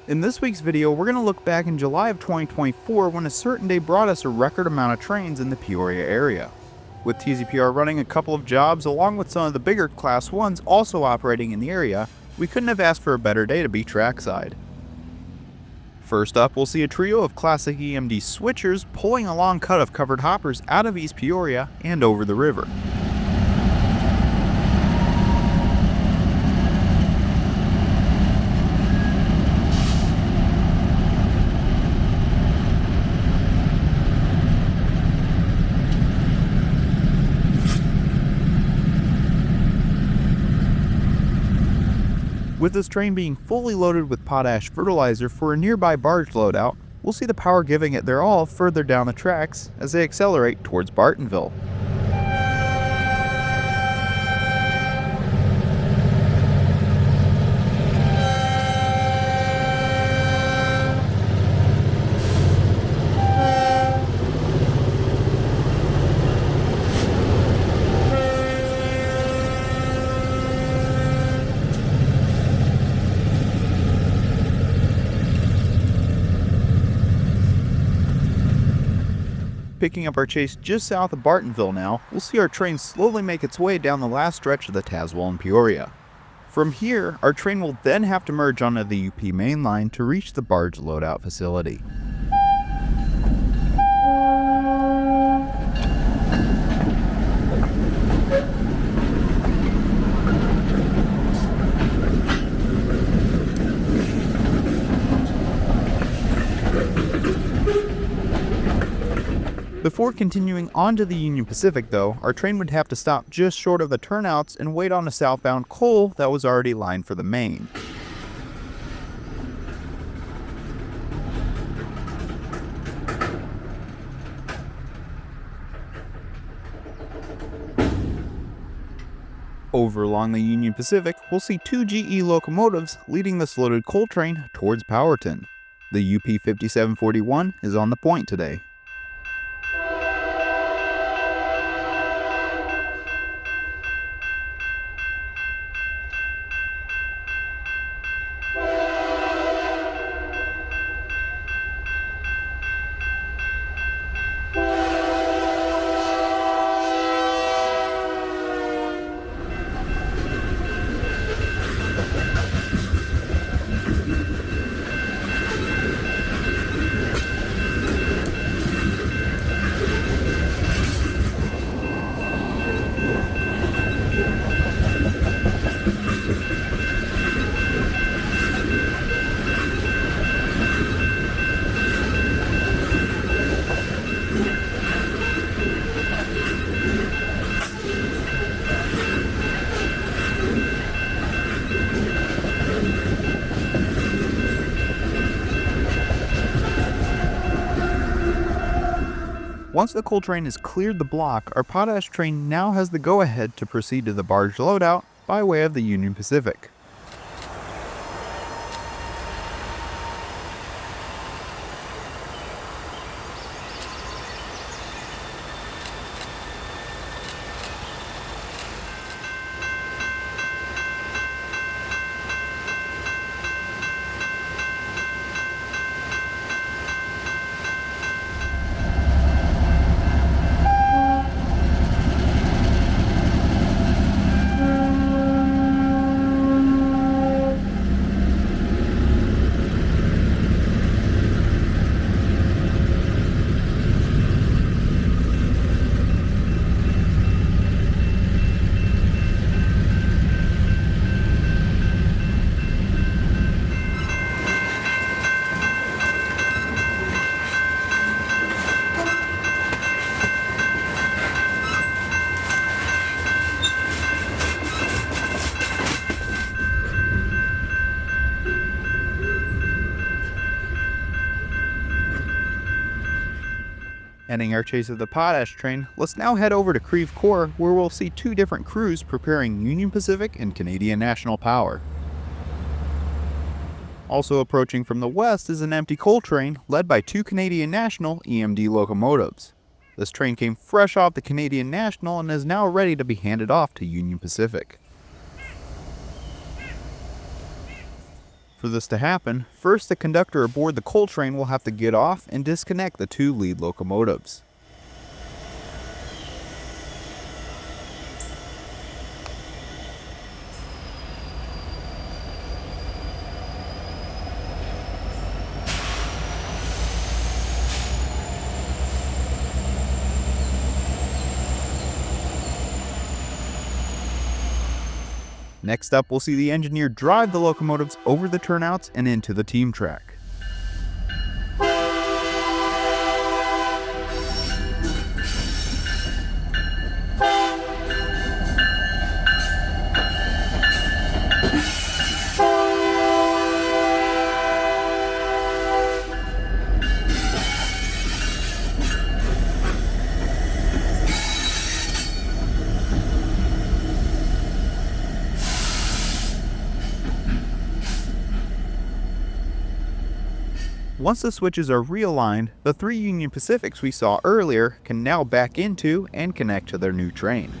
In this week's video, we're going to look back in July of 2024 when a certain day brought us a record amount of trains in the Peoria area. With TZPR running a couple of jobs along with some of the bigger Class 1s also operating in the area, we couldn't have asked for a better day to be trackside. First up, we'll see a trio of classic EMD switchers pulling a long cut of covered hoppers out of East Peoria and over the river. With this train being fully loaded with potash fertilizer for a nearby barge loadout, we'll see the power giving it their all further down the tracks as they accelerate towards Bartonville. Picking up our chase just south of Bartonville now, we'll see our train slowly make its way down the last stretch of the Tazewell and Peoria. From here, our train will then have to merge onto the UP main line to reach the barge loadout facility. Before continuing on to the Union Pacific though, our train would have to stop just short of the turnouts and wait on a southbound coal that was already lined for the main. Over along the Union Pacific, we'll see two GE locomotives leading this loaded coal train towards Powerton. The UP 5741 is on the point today. Once the coal train has cleared the block, our potash train now has the go-ahead to proceed to the barge loadout by way of the Union Pacific. Ending our chase of the potash train, let's now head over to Creve Coeur where we'll see two different crews preparing Union Pacific and Canadian National Power. Also approaching from the west is an empty coal train led by two Canadian National EMD locomotives. This train came fresh off the Canadian National and is now ready to be handed off to Union Pacific. For this to happen, first the conductor aboard the coal train will have to get off and disconnect the two lead locomotives. Next up, we'll see the engineer drive the locomotives over the turnouts and into the team track. Once the switches are realigned, the three Union Pacifics we saw earlier can now back into and connect to their new train.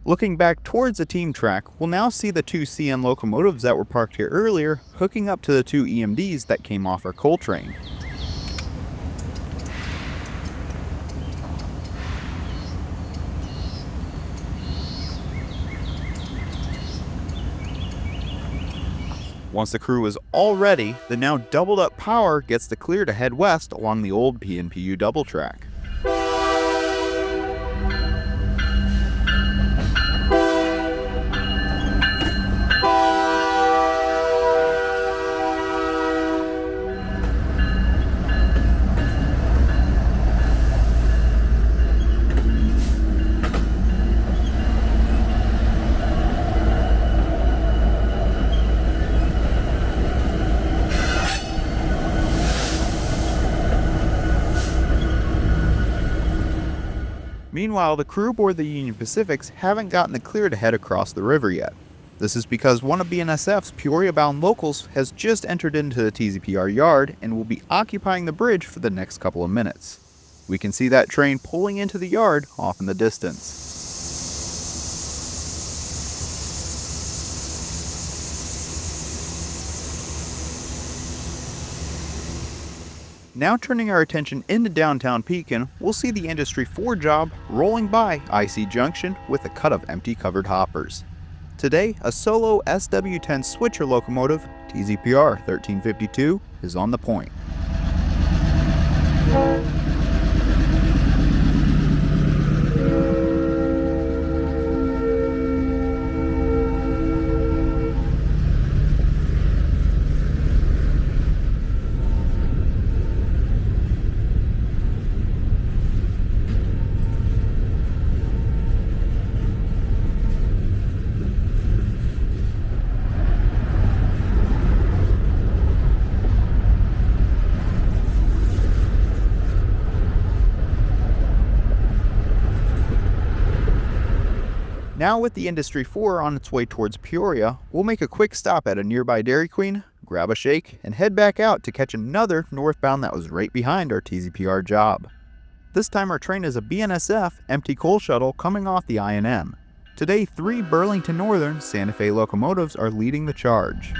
Looking back towards the team track, we'll now see the two CN locomotives that were parked here earlier hooking up to the two EMDs that came off our coal train. Once the crew is all ready, the now doubled up power gets the clear to head west along the old PNPU double track. Meanwhile, the crew aboard the Union Pacifics haven't gotten the clear to head across the river yet. This is because one of BNSF's Peoria-bound locals has just entered into the TZPR yard and will be occupying the bridge for the next couple of minutes. We can see that train pulling into the yard off in the distance. Now turning our attention into downtown Pekin, we'll see the Industry 4 job rolling by IC Junction with a cut of empty covered hoppers. Today, a solo SW10 switcher locomotive, TZPR 1352, is on the point. Now with the Industry 4 on its way towards Peoria, we'll make a quick stop at a nearby Dairy Queen, grab a shake, and head back out to catch another northbound that was right behind our TZPR job. This time our train is a BNSF empty coal shuttle coming off the INM. Today, 3 Burlington Northern Santa Fe locomotives are leading the charge.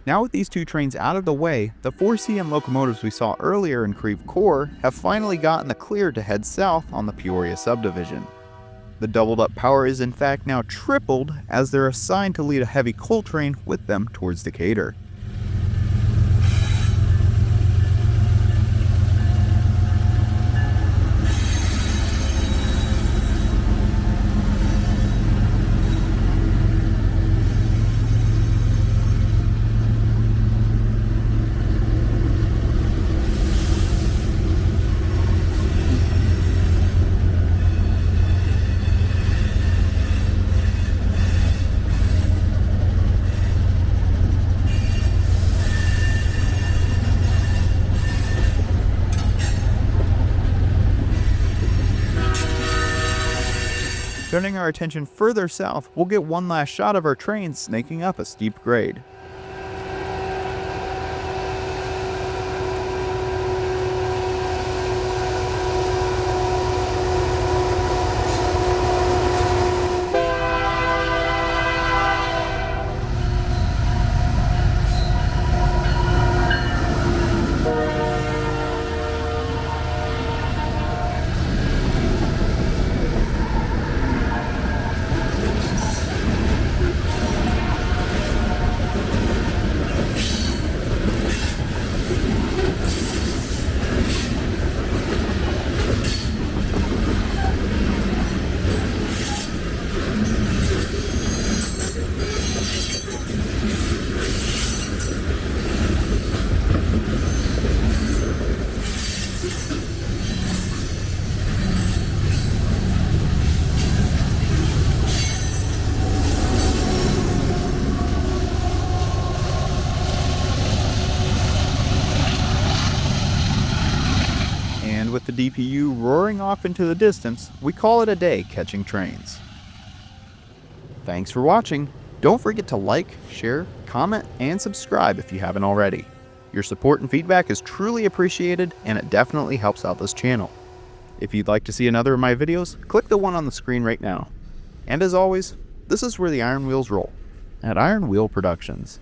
Now with these two trains out of the way, the 4CM locomotives we saw earlier in Creve Coeur have finally gotten the clear to head south on the Peoria subdivision. The doubled up power is in fact now tripled, as they're assigned to lead a heavy coal train with them towards Decatur. Turning our attention further south, we'll get one last shot of our train snaking up a steep grade. With the DPU roaring off into the distance, we call it a day catching trains. Thanks for watching. Don't forget to like, share, comment, and subscribe if you haven't already. Your support and feedback is truly appreciated, and it definitely helps out this channel. If you'd like to see another of my videos, click the one on the screen right now. And as always, this is where the iron wheels roll, at Iron Wheel Productions.